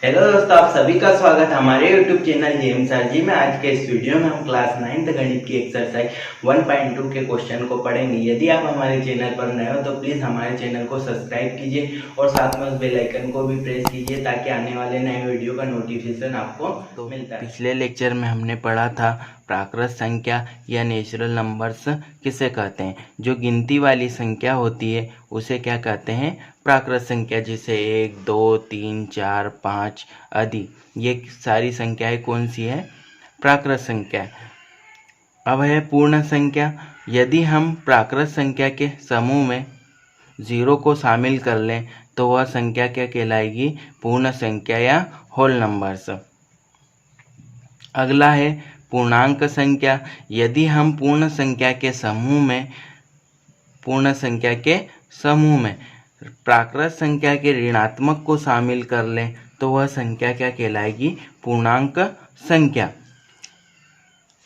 Hello दोस्तों, आप सभी का स्वागत है हमारे YouTube चैनल जेएम सर जी में। आज के इस वीडियो में हम क्लास 9th गणित की एक्सरसाइज 1.2 के क्वेश्चन को पढ़ेंगे। यदि आप हमारे चैनल पर नए हो तो प्लीज़ हमारे चैनल को सब्सक्राइब कीजिए और साथ में उस बेल आइकन को भी प्रेस कीजिए ताकि आने वाले नए वीडियो का नोटिफिकेशन आपको मिलता है। पिछले लेक्चर में हमने पढ़ा था प्राकृत संख्या या नेचुरल नंबर्स किसे कहते हैं। जो गिनती वाली संख्या होती है उसे क्या कहते हैं, प्राकृत संख्या। जिसे 1, 2, 3, 4, 5 आदि ये सारी संख्याएं कौन सी है, प्राकृत संख्या। अब है पूर्ण संख्या। यदि हम प्राकृत संख्या के समूह में 0 को शामिल कर लें तो वह संख्या क्या कहलाएगी, पूर्ण संख्या या होल नंबर्स। अगला है पूर्णांक संख्या। यदि हम पूर्ण संख्या के समूह में प्राकृत संख्या के ऋणात्मक को शामिल कर लें तो वह संख्या क्या कहलाएगी, पूर्णांक संख्या।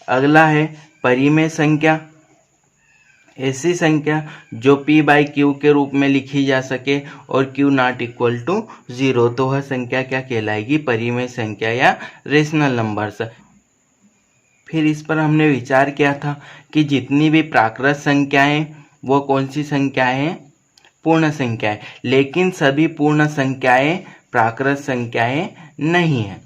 अगला है परिमेय संख्या। ऐसी संख्या जो p/q के रूप में लिखी जा सके और q नॉट इक्वल टू 0, तो वह संख्या क्या कहलाएगी, परिमेय संख्या या रेशनल नंबर्स। फिर इस पर हमने विचार किया था कि जितनी भी प्राकृत संख्याएं वो कौन सी संख्याएं हैं, पूर्ण संख्याएं। लेकिन सभी पूर्ण संख्याएं प्राकृत संख्याएं नहीं हैं।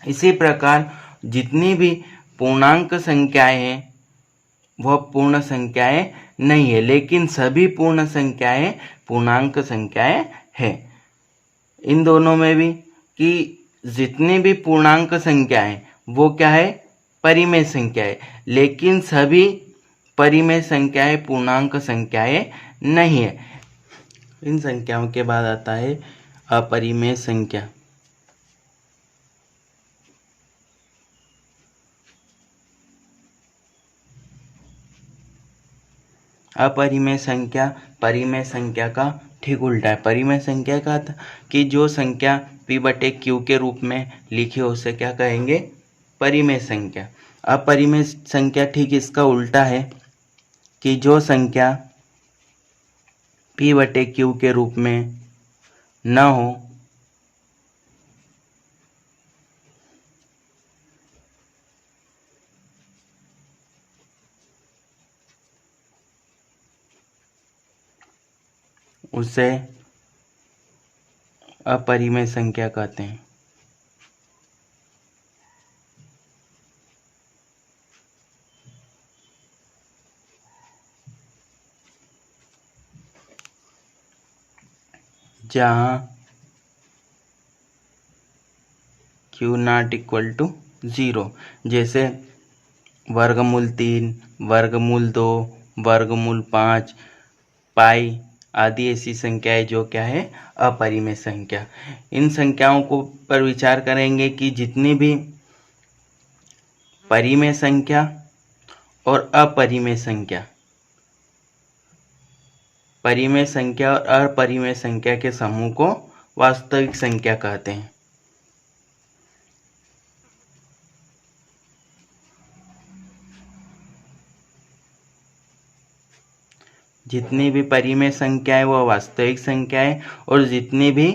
इसी प्रकार जितनी भी पूर्णांक संख्याएं हैं वह पूर्ण संख्याएं नहीं है, लेकिन सभी पूर्ण संख्याएं पूर्णांक संख्याएं हैं। इन दोनों में भी कि जितनी भी पूर्णांक संख्याएं वो क्या है, परिमेय संख्याएं, लेकिन सभी परिमेय संख्याएं पूर्णांक संख्याएं नहीं है। इन संख्याओं के बाद आता है अपरिमेय संख्या। अपरिमेय संख्या परिमेय संख्या का ठीक उल्टा है। परिमेय संख्या का था कि जो संख्या p/q के रूप में लिखी हो उसे क्या कहेंगे, परिमेय संख्या। अपरिमेय संख्या ठीक इसका उल्टा है कि जो संख्या p/q के रूप में न हो उसे अपरिमेय संख्या कहते हैं। जहाँ q नॉट इक्वल टू 0, जैसे वर्गमूल 3, वर्गमूल 2, वर्गमूल 5, पाई आदि ऐसी संख्याएं जो क्या है, अपरिमेय संख्या। इन संख्याओं को पर विचार करेंगे कि जितनी भी परिमेय संख्या और अपरिमेय संख्या, परिमेय संख्या और अपरिमेय संख्या के समूह को वास्तविक संख्या कहते हैं। जितनी भी परिमेय संख्या है वो वास्तविक संख्या है और जितनी भी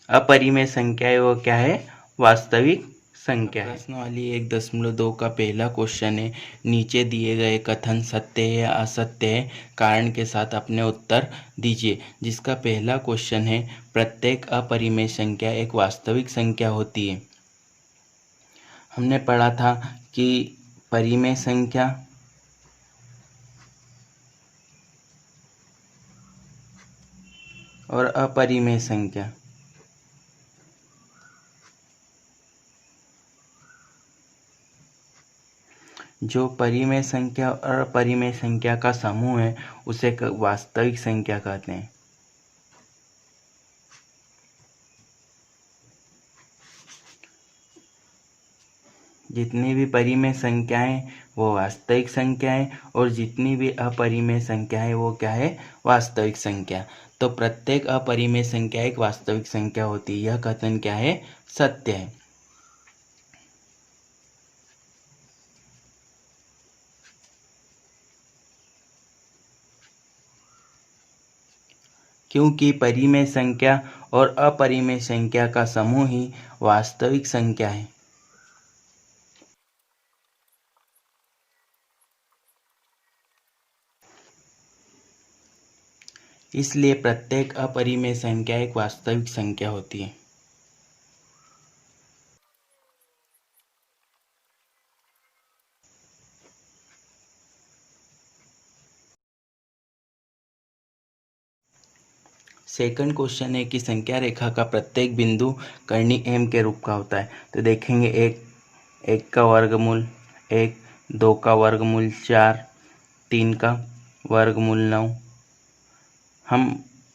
अपरिमेय संख्या है वो क्या है, वास्तविक संख्या है। प्रश्नावली 1.2 का पहला क्वेश्चन है, नीचे दिए गए कथन सत्य है या असत्य है, कारण के साथ अपने उत्तर दीजिए। जिसका पहला क्वेश्चन है, प्रत्येक अपरिमेय संख्या एक वास्तविक संख्या होती है। हमने पढ़ा था कि परिमेय संख्या और अपरिमेय संख्या जो परिमेय संख्या और अपरिमेय संख्या का समूह है उसे वास्तविक संख्या कहते हैं। जितनी भी परिमेय संख्याएं वो वास्तविक संख्याएं और जितनी भी अपरिमेय संख्याएं वो क्या है, वास्तविक संख्या। तो प्रत्येक अपरिमेय संख्या एक वास्तविक संख्या होती है। यह कथन क्या है, सत्य है। क्योंकि परिमेय संख्या और अपरिमेय संख्या का समूह ही वास्तविक संख्या है। इसलिए प्रत्येक अपरिमेय संख्या एक वास्तविक संख्या होती है। सेकंड क्वेश्चन है कि संख्या रेखा का प्रत्येक बिंदु कर्णी m के रूप का होता है। तो देखेंगे एक का वर्गमूल 1, 2 का वर्गमूल 4, 3 का वर्गमूल 9। हम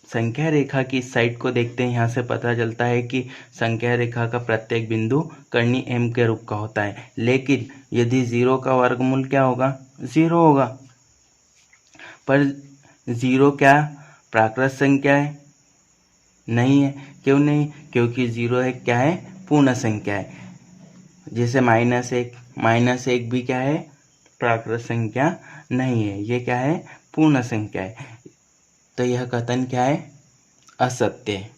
संख्या रेखा की इस साइड को देखते हैं, यहाँ से पता चलता है कि संख्या रेखा का प्रत्येक बिंदु कर्णी m के रूप का होता है। लेकिन यदि 0 का वर्गमूल क्या होगा? 0 होगा। पर 0 क्या प्राकृत संख्या है? नहीं है। क्यों नहीं? क्योंकि 0 है क्या है? पूर्ण संख्या है। जैसे -1 भी क्या है? प्राकृत संख्या नहीं है, ये क्या है? पूर्ण संख्या है। तो यह कथन क्या है? असत्य है।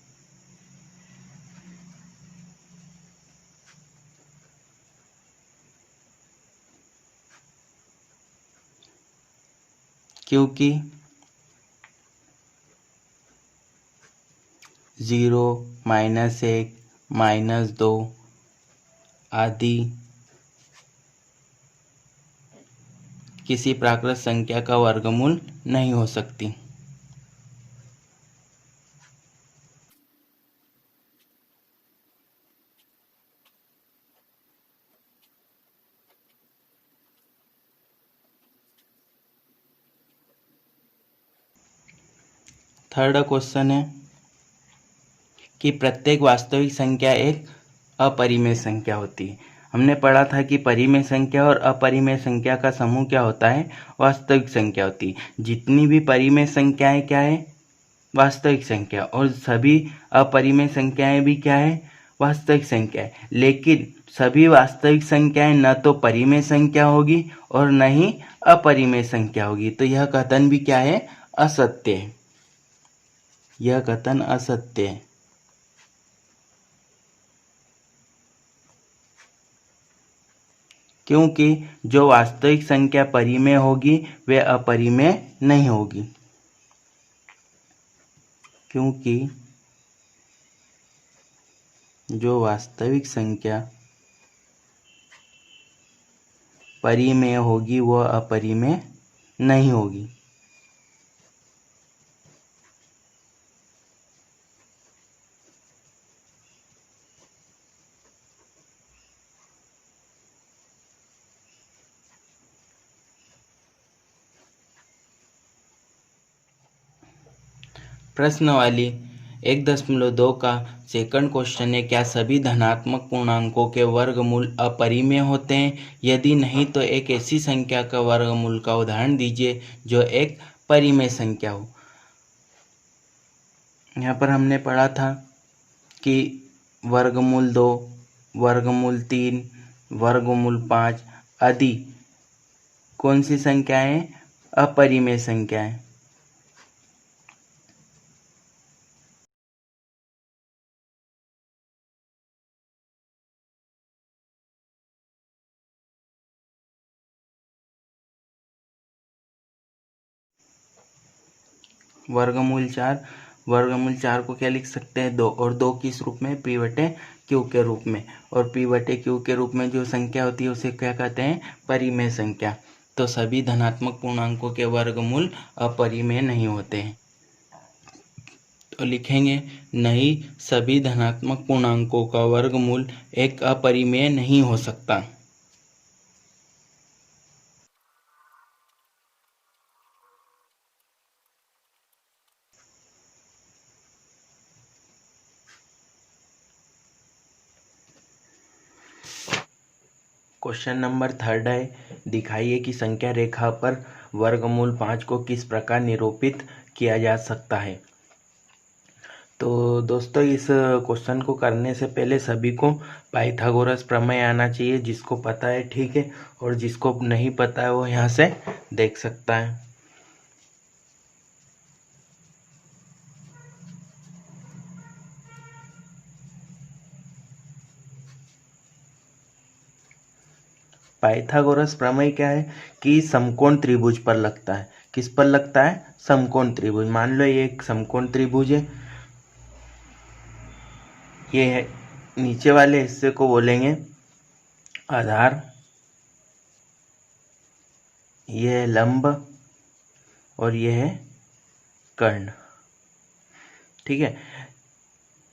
क्योंकि 0, -1, -2 आदि किसी प्राकृत संख्या का वर्गमूल नहीं हो सकती। थर्ड क्वेश्चन है कि प्रत्येक वास्तविक संख्या एक अपरिमेय संख्या होती है। हमने पढ़ा था कि परिमेय संख्या और अपरिमेय संख्या का समूह क्या होता है? वास्तविक संख्या होती है। जितनी भी परिमेय संख्याएं क्या है? वास्तविक संख्या। और सभी अपरिमेय संख्याएं भी क्या है? वास्तविक संख्या है। लेकिन सभी वास्तविक संख्याएं न तो परिमेय संख्या होगी और न ही अपरिमेय संख्या होगी। तो यह कथन भी क्या है? असत्य है। यह कथन असत्य है। क्योंकि जो वास्तविक संख्या परिमेय होगी वे अपरिमेय नहीं होगी। क्योंकि जो वास्तविक संख्या परिमेय होगी वह अपरिमेय नहीं होगी। प्रश्न वाली 1.2 का सेकंड क्वेश्चन है, क्या सभी धनात्मक पूर्णांकों के वर्गमूल अपरिमेय होते हैं? यदि नहीं तो एक ऐसी संख्या का वर्गमूल का उदाहरण दीजिए जो एक परिमेय संख्या हो। यहाँ पर हमने पढ़ा था कि वर्गमूल 2, वर्गमूल 3, वर्गमूल 5 आदि कौन सी संख्याएं? अपरिमेय संख्याएं। वर्गमूल 4 को क्या लिख सकते हैं? 2, और 2 किस रूप में? P/Q के रूप में। और P/Q के रूप में जो संख्या होती है उसे क्या कहते हैं? परिमेय संख्या। तो सभी धनात्मक पूर्णांकों के वर्गमूल अपरिमेय नहीं होते हैं। तो लिखेंगे, नहीं सभी धनात्मक पूर्णांकों का वर्गमूल एक अपरिमेय नहीं हो सकता। क्वेश्चन नंबर 3 है, दिखाइए कि संख्या रेखा पर वर्गमूल 5 को किस प्रकार निरूपित किया जा सकता है। तो दोस्तों इस क्वेश्चन को करने से पहले सभी को पाइथागोरस प्रमेय आना चाहिए। जिसको पता है ठीक है, और जिसको नहीं पता है वो यहाँ से देख सकता है। पाइथागोरस प्रमेय क्या है कि समकोण त्रिभुज पर लगता है। किस पर लगता है? समकोण त्रिभुज। मान लो ये एक समकोण त्रिभुज है, ये है, नीचे वाले हिस्से को बोलेंगे आधार, ये है लंब और ये है कर्ण। ठीक है,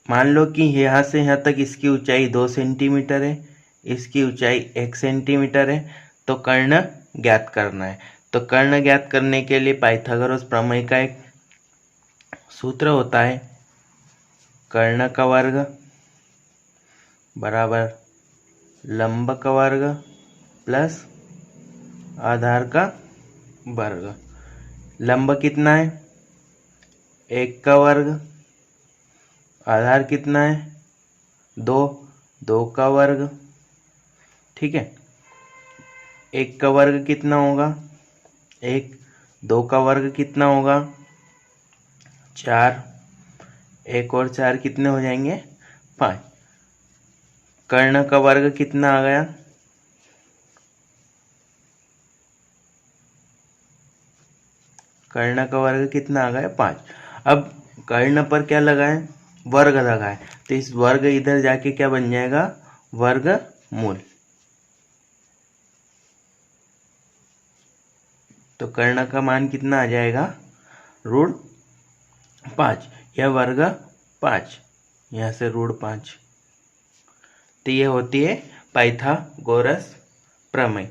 मान लो कि यहाँ से यहाँ तक इसकी ऊंचाई 2 सेंटीमीटर है, इसकी ऊंचाई 1 सेंटीमीटर है, तो कर्ण ज्ञात करना है। तो कर्ण ज्ञात करने के लिए पाइथागोरस प्रमेय का एक सूत्र होता है, कर्ण का वर्ग बराबर लंब का वर्ग प्लस आधार का वर्ग। लंब कितना है? 1 का वर्ग। आधार कितना है? 2, 2 का वर्ग। ठीक है, 1 का वर्ग कितना होगा? 1, 2 का वर्ग कितना होगा? 4, 1 और 4 कितने हो जाएंगे? 5। कर्ण का वर्ग कितना आ गया? कर्ण का वर्ग कितना आ गया? 5। अब कर्ण पर क्या लगाएं? वर्ग लगाएं, तो इस वर्ग इधर जाके क्या बन जाएगा? वर्गमूल। तो कर्ण का मान कितना आ जाएगा? √5 या वर्ग 5, यहाँ से √5। तो ये होती है पाइथागोरस प्रमेय।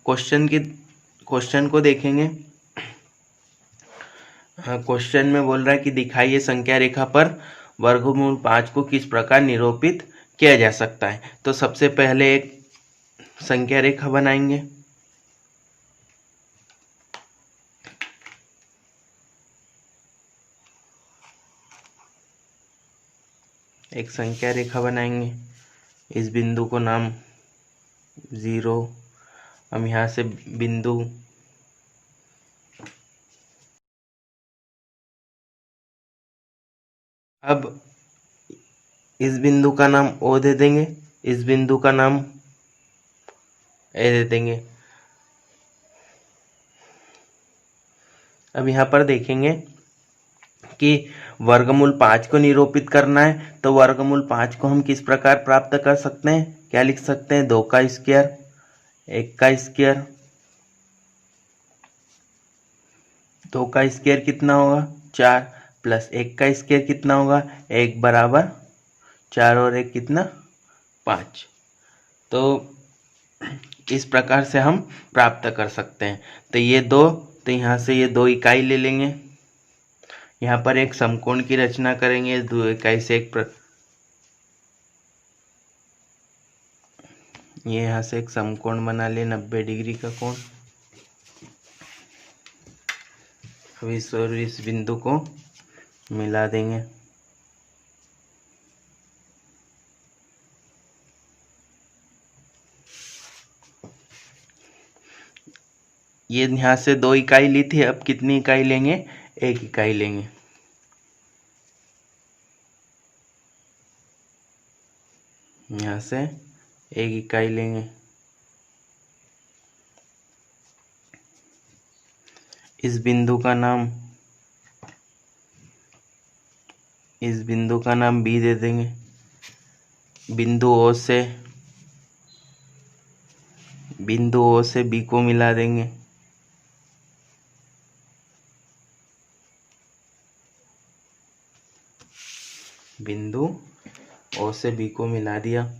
क्वेश्चन को देखेंगे। क्वेश्चन में बोल रहा है कि दिखाइए संख्या रेखा पर वर्गमूल 5 को किस प्रकार निरूपित किया जा सकता है। तो सबसे पहले एक संख्या रेखा बनाएंगे। एक संख्या रेखा बनाएंगे, इस बिंदु को नाम 0। हम यहाँ से बिंदु अब इस बिंदु का नाम O दे देंगे, इस बिंदु का नाम A दे देंगे। अब यहाँ पर देखेंगे कि वर्गमूल 5 को निरूपित करना है, तो वर्गमूल 5 को हम किस प्रकार प्राप्त कर सकते हैं? क्या लिख सकते हैं? 2 का स्क्वायर, 1 का स्क्वायर। 2 का स्क्वायर कितना होगा? 4, प्लस 1 का स्क्वायर कितना होगा? 1 बराबर 4 और 1 कितना? 5। तो इस प्रकार से हम प्राप्त कर सकते हैं। तो ये 2, तो यहाँ से ये 2 इकाई ले लेंगे, यहाँ पर एक समकोण की रचना करेंगे। 2 इकाई से ये यहाँ से एक समकोण बना ले 90 डिग्री का कोण। अब इस और इस बिंदु को मिला देंगे। ये यहाँ से 2 इकाई ली थी, अब कितनी इकाई लेंगे? 1 इकाई लेंगे। यहाँ से 1 इकाई लेंगे। इस बिंदु का नाम B दे देंगे। बिंदु O से B को मिला देंगे। बिंदु O से B को मिला दिया।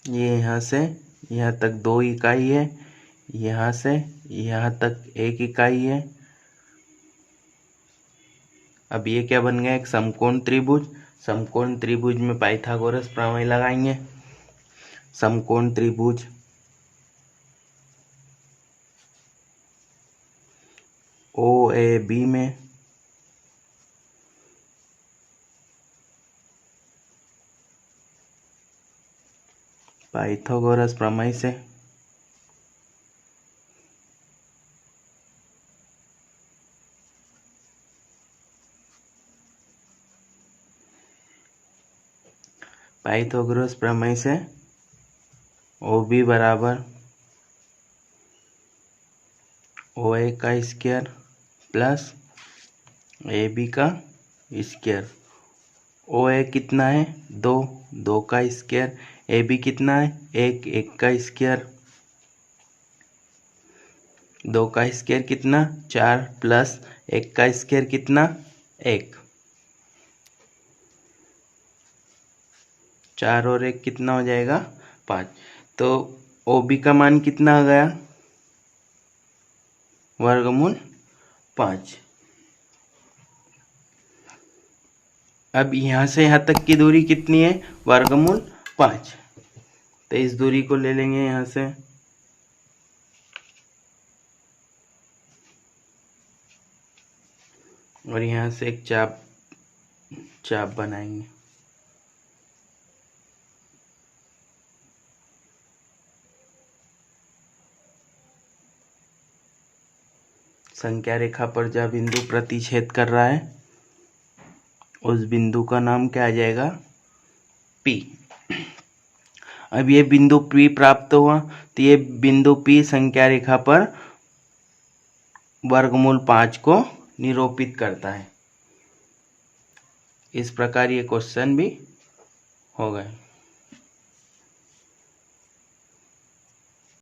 ये यहाँ से यहाँ तक 2 इकाई है, यहाँ से यहाँ तक 1 इकाई है। अब ये क्या बन गया? एक समकोण त्रिभुज। समकोण त्रिभुज में पाइथागोरस प्रमेय लगाएंगे। समकोण त्रिभुज OAB में पाइथागोरस प्रमेय से पाइथागोरस प्रमेय से OB बराबर OA का स्क्वायर प्लस AB का स्क्वायर। OA कितना है 2, 2 का स्क्वायर। AB कितना है 1, 1 का स्क्वायर। 2 का स्क्वायर कितना 4 प्लस 1 का स्क्वायर कितना 1। 4 और 1 कितना हो जाएगा 5। तो OB का मान कितना आ गया वर्गमूल 5। अब यहाँ से यहाँ तक की दूरी कितनी है वर्गमूल 5। तो इस दूरी को ले लेंगे यहाँ से, और यहाँ से एक चाप बनाएंगे। संख्या रेखा पर जहाँ बिंदु प्रतिच्छेद कर रहा है उस बिंदु का नाम क्या आ जाएगा P। अब ये बिंदु P प्राप्त हुआ तो ये बिंदु P संख्या रेखा पर वर्गमूल 5 को निरूपित करता है। इस प्रकार ये क्वेश्चन भी हो गए।